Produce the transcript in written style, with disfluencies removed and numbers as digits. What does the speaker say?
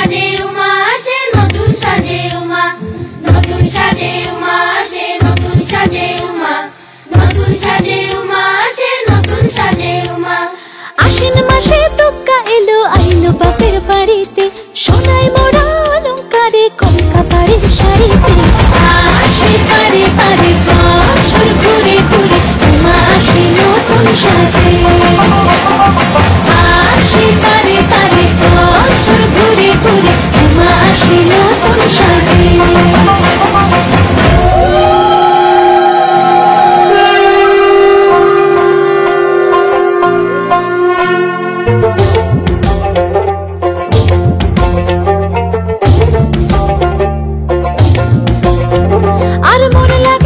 সাজে উমা আসে, নতুন সাজে উমা, নতুন সাজে উমা আসে, নতুন সাজে উমা, নতুন সাজে উমা আসে, নতুন সাজে উমা। আশ্বিন মাসে দুগ্গা এলো আইলো বাপের বাড়িতে, সোনায় মোড়া অলংকারে কনকা বাড়ির শাড়িতে। আসে পারে পারে বছর ঘুরে ঘুরে উমা আসে নতুন সাজে। আসে পারে পারে বছর ঘুরে ঘুরে উমা আসে নতুন সাজে। আর মন লাগে